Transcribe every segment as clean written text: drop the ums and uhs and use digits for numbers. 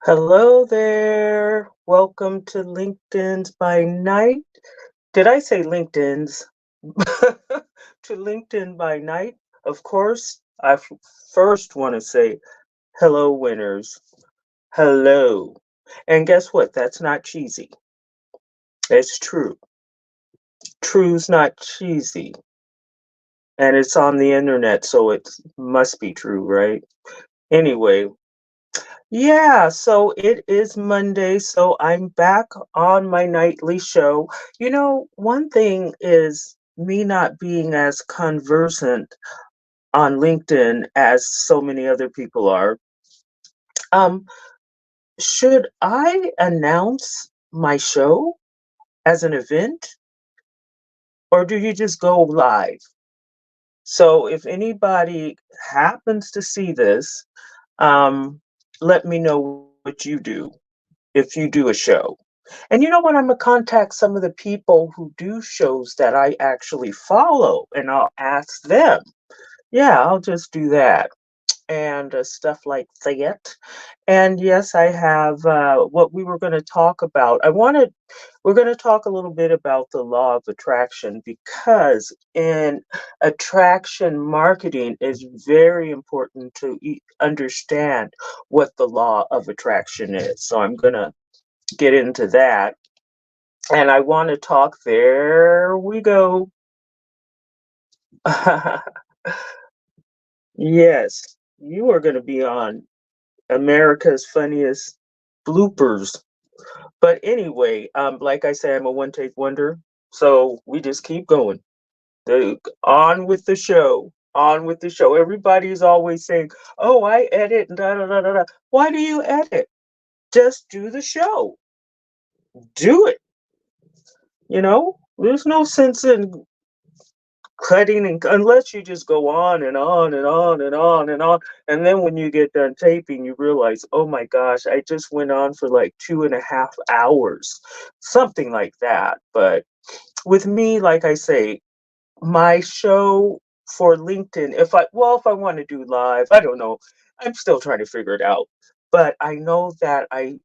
Hello there. Welcome to LinkedIn's by Night. Did I say LinkedIn's? To LinkedIn by Night. Of course, first want to say hello, winners. Hello. And guess what? That's not cheesy. It's true. True's not cheesy. And it's on the internet, so it must be true, right? Anyway, yeah, so it is Monday, so I'm back on my nightly show. One thing is me not being as conversant on LinkedIn as so many other people are. Um, should I announce my show as an event or do you just go live? So if anybody happens to see this, um, let me know what you do if you do a show. And you know what? I'm gonna contact some of the people who do shows that I actually follow, and I'll ask them. Yeah, I'll just do that and stuff like that. And yes, I have what we were going to talk about. We're going to talk a little bit about the law of attraction because in attraction marketing is very important to understand what the law of attraction is. So I'm going to get into that. And I want to talk, there we go. Yes, you are going to be on America's Funniest Bloopers. But anyway, like I say, I'm a one take wonder. So we just keep going. On with the show. On with the show. Everybody's always saying, oh, I edit and da da da da da. Why do you edit? Just do the show. Do it. There's no sense in cutting and unless you just go on and on and on and on and on. And then when you get done taping, you realize, oh my gosh, I just went on for like 2.5 hours, something like that. But with me, like I say, my show for LinkedIn, if I want to do live, I don't know. I'm still trying to figure it out. But I know that I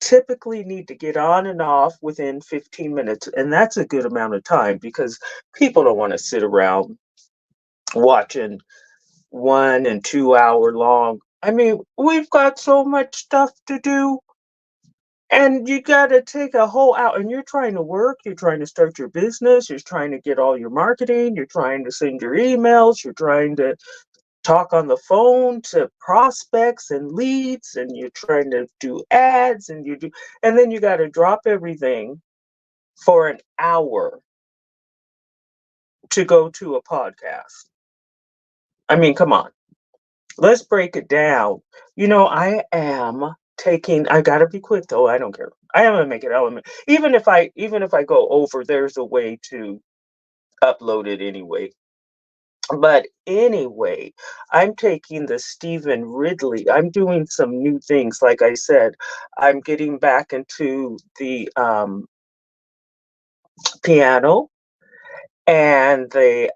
typically need to get on and off within 15 minutes. And that's a good amount of time because people don't want to sit around watching 1 and 2 hour long. I mean, we've got so much stuff to do. And you got to take a whole hour and you're trying to work, you're trying to start your business, you're trying to get all your marketing, you're trying to send your emails, you're trying to talk on the phone to prospects and leads, and you're trying to do ads, and then you got to drop everything for an hour to go to a podcast. I mean, come on. Let's break it down. I gotta be quick though. I don't care. I am gonna make it element. Even if I go over, there's a way to upload it anyway. But anyway, I'm taking the Stephen Ridley. I'm doing some new things. Like I said, I'm getting back into the piano and the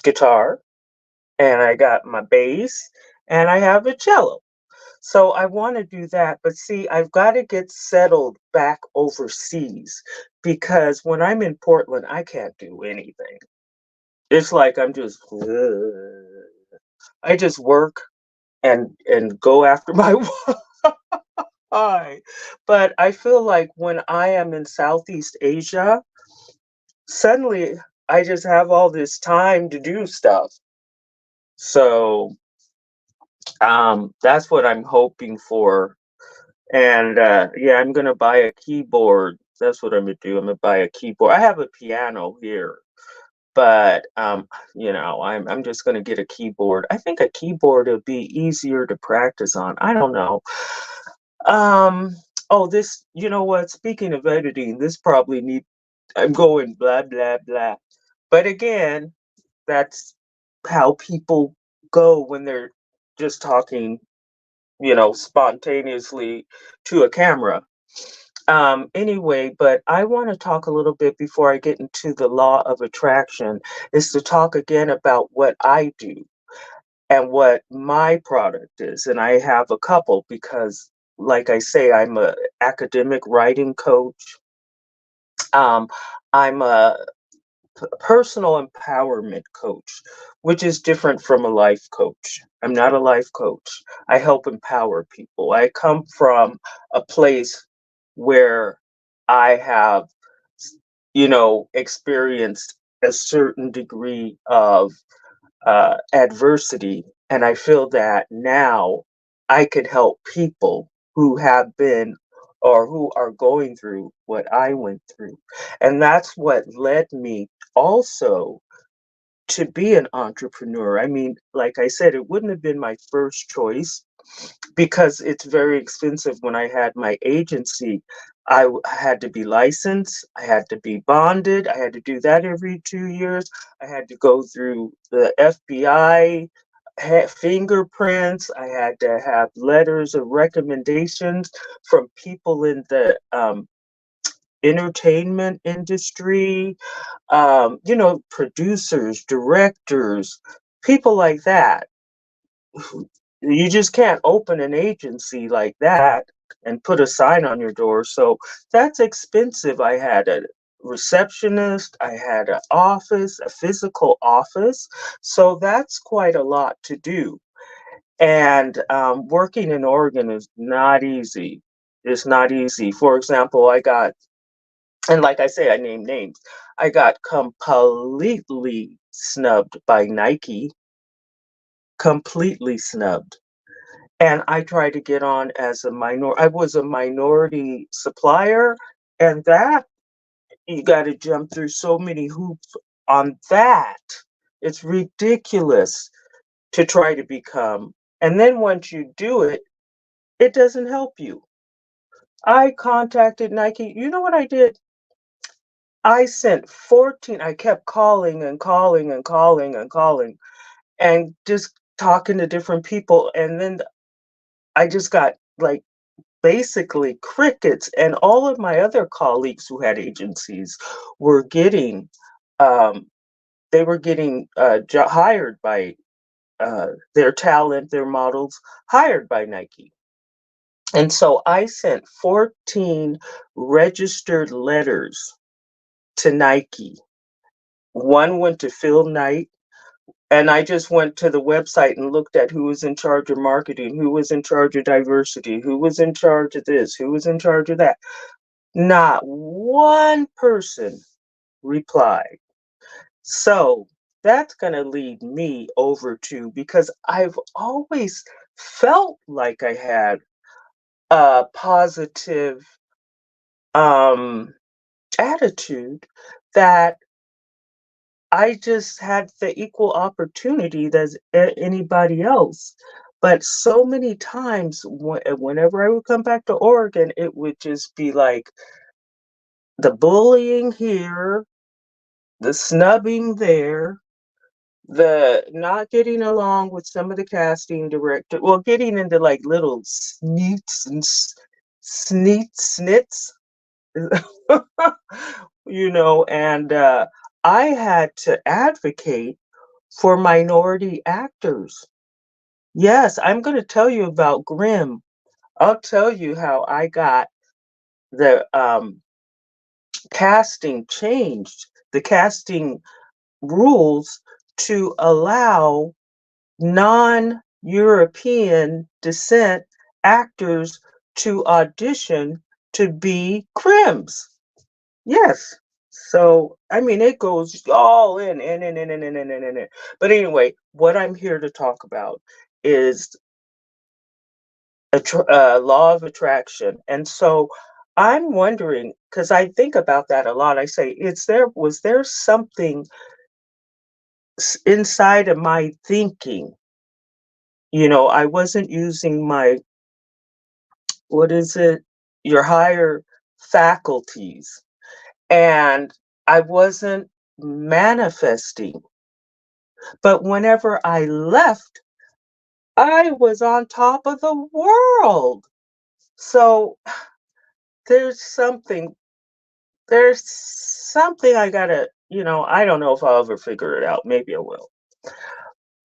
guitar, and I got my bass, and I have a cello. So I want to do that, but see, I've got to get settled back overseas because when I'm in Portland, I can't do anything. It's like I'm just, I just work and go after my why. But I feel like when I am in Southeast Asia, suddenly I just have all this time to do stuff. So that's what I'm hoping for. And yeah, I'm gonna buy a keyboard. That's what I'm gonna do. I'm gonna buy a keyboard. I have a piano here, but I'm just gonna get a keyboard. I think a keyboard would be easier to practice on. I don't know. Um, oh, this, you know what? Speaking of editing, this probably need. I'm going blah blah blah. But again, that's how people go when they're just talking, spontaneously to a camera. Anyway, but I want to talk a little bit before I get into the law of attraction, is to talk again about what I do. and what my product is. And I have a couple because, like I say, I'm a academic writing coach. Um, I'm a personal empowerment coach, which is different from a life coach. I'm not a life coach. I help empower people. I come from a place where I have, experienced a certain degree of adversity. And I feel that now I could help people who have been or who are going through what I went through. And that's what led me also to be an entrepreneur. I mean, like I said, it wouldn't have been my first choice because it's very expensive. When I had my agency, had to be licensed, I had to be bonded, I had to do that every 2 years. I had to go through the FBI, fingerprints, I had to have letters of recommendations from people in the entertainment industry, producers, directors, people like that. You just can't open an agency like that and put a sign on your door. So that's expensive. I had a receptionist, I had an office, a physical office. So that's quite a lot to do. And working in Oregon is not easy. It's not easy. For example, and like I say, I name names. I got completely snubbed by Nike, completely snubbed. And I tried to get on as I was a minority supplier, and that you got to jump through so many hoops on that. It's ridiculous to try to become. And then once you do it, it doesn't help you. I contacted Nike. You know what I did? I sent 14, I kept calling and calling and calling and calling and just talking to different people. And then I just got like basically crickets. And all of my other colleagues who had agencies were getting, um, they were getting hired by their talent, their models hired by Nike. And so I sent 14 registered letters to Nike. One went to Phil Knight, and I just went to the website and looked at who was in charge of marketing, who was in charge of diversity, who was in charge of this, who was in charge of that. Not one person replied. So that's going to lead me over to, because I've always felt like I had a positive um, attitude, that I just had the equal opportunity as anybody else. But so many times, whenever I would come back to Oregon, it would just be like the bullying here, the snubbing there, the not getting along with some of the casting director, well, getting into like little sneets and snits, and I had to advocate for minority actors. Yes, I'm going to tell you about Grimm. I'll tell you how I got the casting changed, the casting rules to allow non-European descent actors to audition to be Crims. Yes. So, I mean, it goes all in. But anyway, what I'm here to talk about is law of attraction. And so I'm wondering, because I think about that a lot. I say, was there something inside of my thinking? I wasn't using what is it, your higher faculties. And I wasn't manifesting. But whenever I left, I was on top of the world. So there's something, there's something I gotta, I don't know if I'll ever figure it out. Maybe I will.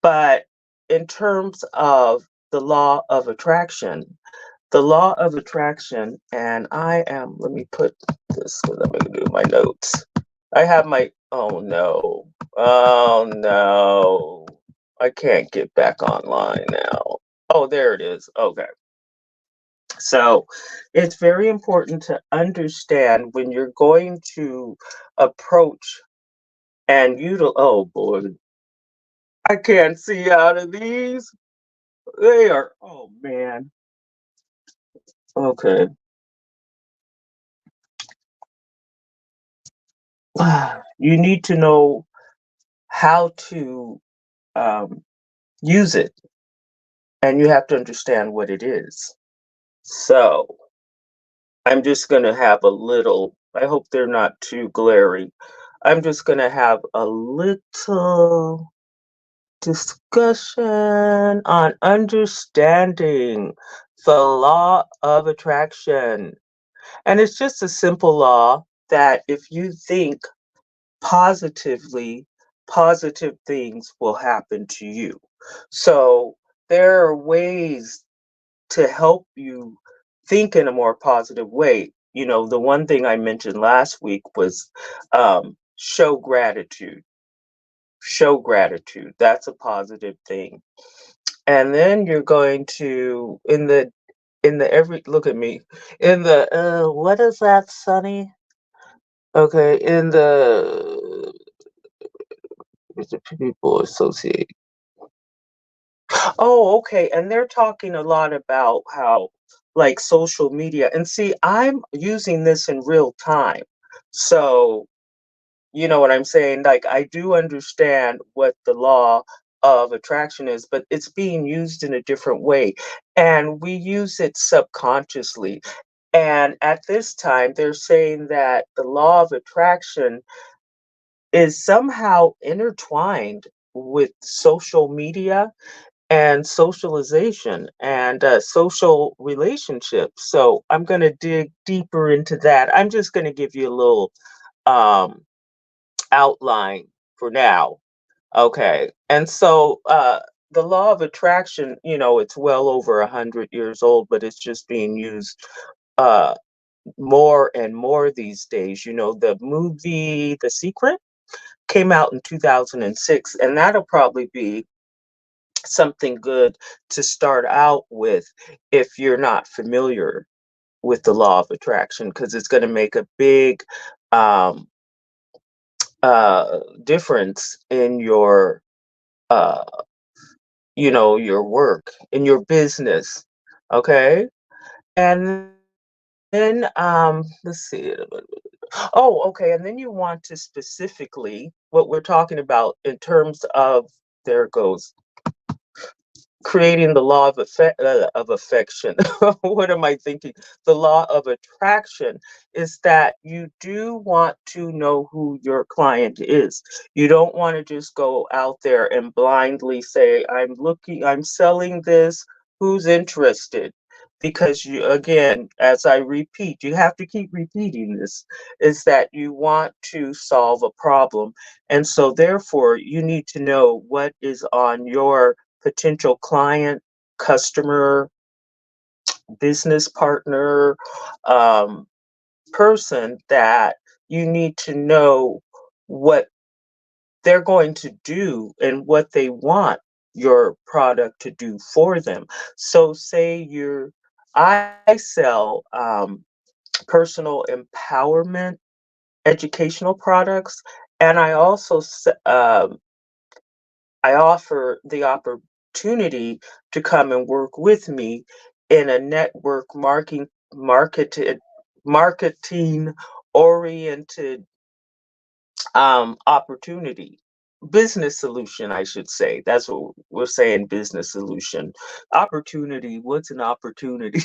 But in terms of the law of attraction, the law of attraction, and let me put this because I'm going to do my notes. I have oh no, I can't get back online now. Oh, there it is. Okay. So it's very important to understand when you're going to approach oh boy, I can't see out of these. They are, oh man. Okay. You need to know how to use it, and you have to understand what it is. So I'm just going to have a little, I hope they're not too glaring. I'm just going to have a little discussion on understanding the law of attraction. And it's just a simple law that if you think positively, positive things will happen to you. So there are ways to help you think in a more positive way. You know, the one thing I mentioned last week was show gratitude. Show gratitude. That's a positive thing. And then you're going to in the every look at me in the what is that, Sonny? Okay, in the people associate. Oh, okay. And they're talking a lot about how, like, social media. And see, I'm using this in real time. So, you know what I'm saying? Like, I do understand what the law of attraction is, but it's being used in a different way. And we use it subconsciously. And at this time, they're saying that the law of attraction is somehow intertwined with social media and socialization and social relationships. So I'm going to dig deeper into that. I'm just going to give you a little um, outline for now. Okay. And so the law of attraction, you know, it's well over 100 years old, but it's just being used uh, more and more these days. You know, the movie The Secret came out in 2006, and that'll probably be something good to start out with if you're not familiar with the law of attraction, because it's going to make a big um, difference in your uh, you know, your work, in your business. Okay. And then let's see. Oh, okay. And then you want to specifically what we're talking about in terms of, there it goes, creating the law of affection. What am I thinking? The law of attraction is that you do want to know who your client is. You don't want to just go out there and blindly say, I'm selling this, who's interested? Because you, again, as I repeat, you have to keep repeating this, is that you want to solve a problem. And so therefore you need to know what is on your potential client, customer, business partner, um, person, that you need to know what they're going to do and what they want your product to do for them. So, I sell personal empowerment educational products, and I offer the opportunity to come and work with me in a network marketing oriented opportunity. Business solution, I should say. That's what we're saying, business solution. Opportunity, what's an opportunity?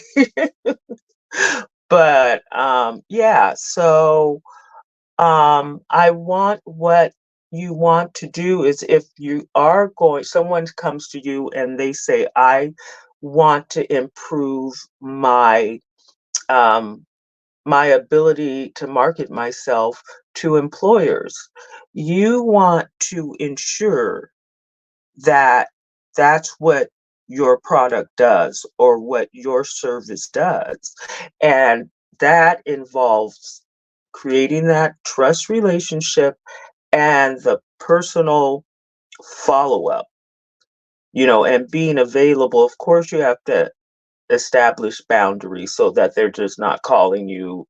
But yeah, so I want what you want to do is, if you are going, someone comes to you and they say, I want to improve um, my ability to market myself to employers. You want to ensure that that's what your product does or what your service does. And that involves creating that trust relationship and the personal follow up, and being available. Of course, you have to establish boundaries so that they're just not calling you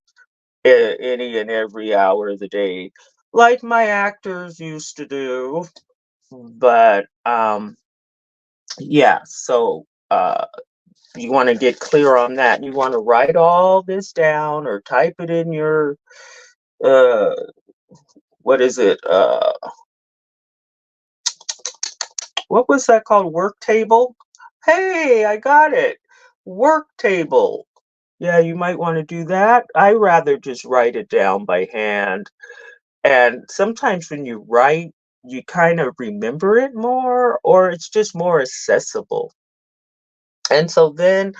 any and every hour of the day like my actors used to do. But yeah, so you want to get clear on that. You want to write all this down or type it in your uh what is it? What was that called? Work table? Hey, I got it. Work table. Yeah, you might want to do that. I rather just write it down by hand. And sometimes when you write, you kind of remember it more, or it's just more accessible. And so then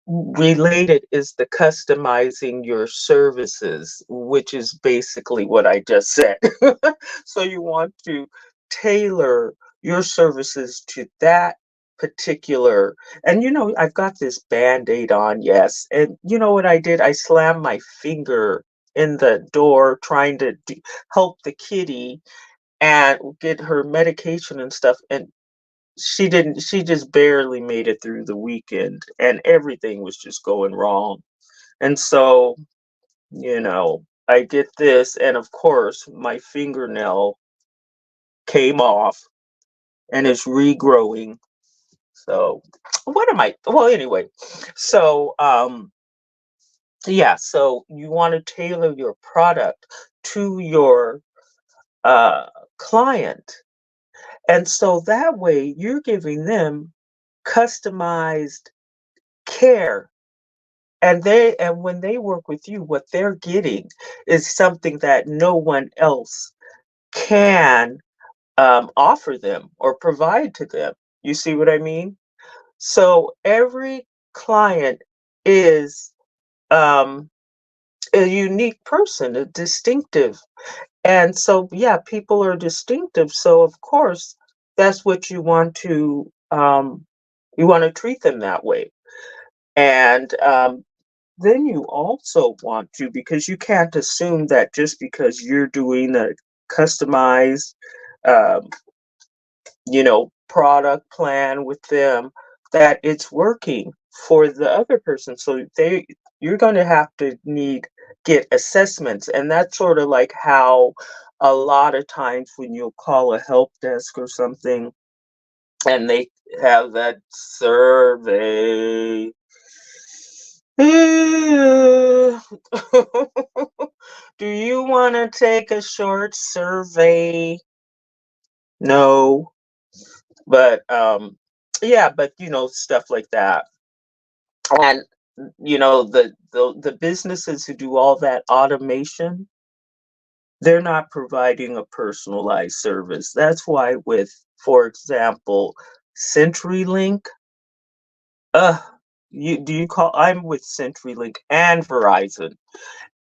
related is the customizing your services, which is basically what I just said. So you want to tailor your services to that particular, and I've got this band-aid on, yes. And you know what I did? I slammed my finger in the door trying to help the kitty and get her medication and stuff. And she just barely made it through the weekend and everything was just going wrong. And so, I get this, and of course my fingernail came off and it's regrowing. So what am I well anyway. So yeah, so you want to tailor your product to your uh client. And so that way you're giving them customized care. And when they work with you, what they're getting is something that no one else can offer them or provide to them. You see what I mean? So every client is um, a unique person, a distinctive. And so, yeah, people are distinctive. So, of course, that's what you want to treat them that way. And then you also want to, because you can't assume that just because you're doing a customized, um, product plan with them, that it's working for the other person. So you're going to have to get assessments, and that's sort of like how a lot of times when you'll call a help desk or something, and they have that survey. Do you want to take a short survey? No, but yeah, but stuff like that. And the businesses who do all that automation, they're not providing a personalized service. That's why with, for example, CenturyLink, uh you call I'm with CenturyLink and Verizon.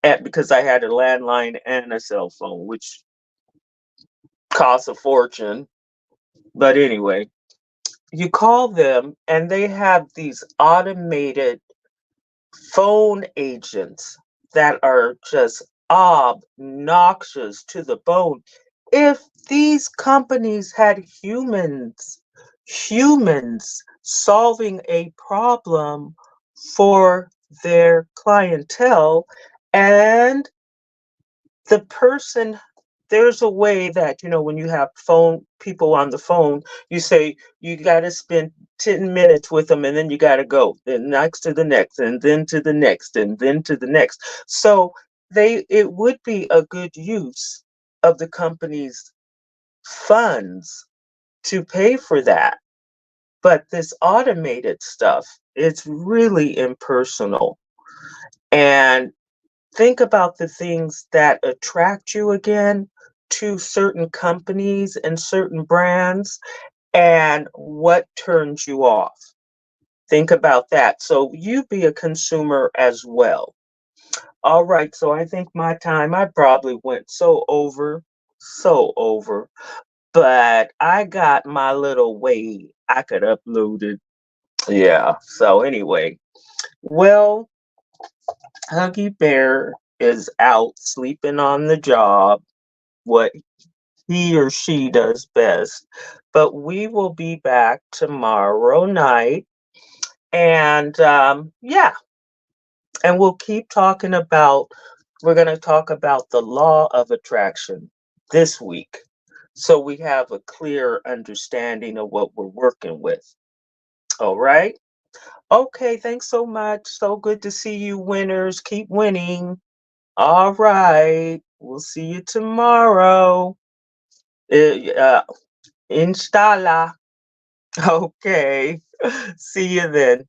And because I had a landline and a cell phone, which costs a fortune. But anyway, you call them and they have these automated phone agents that are just obnoxious to the bone. If these companies had humans solving a problem for their clientele, and the person there's a way that when you have phone people on the phone, you say you got to spend 10 minutes with them, and then you got to go then next to the next, and then to the next, and then to the next. So it would be a good use of the company's funds to pay for that. But this automated stuff, it's really impersonal. And think about the things that attract you again to certain companies and certain brands, and what turns you off. Think about that. So you be a consumer as well. All right. So I think my time, I probably went so over. but I got my little way I could upload it. Yeah. So anyway, well, Huggy Bear is out sleeping on the job, what he or she does best. But we will be back tomorrow night. And yeah, and we'll keep talking about, we're going to talk about the law of attraction this week. So we have a clear understanding of what we're working with. All right. Okay. Thanks so much. So good to see you, winners. Keep winning. All right. We'll see you tomorrow. Uh, Inshallah. Okay. See you then.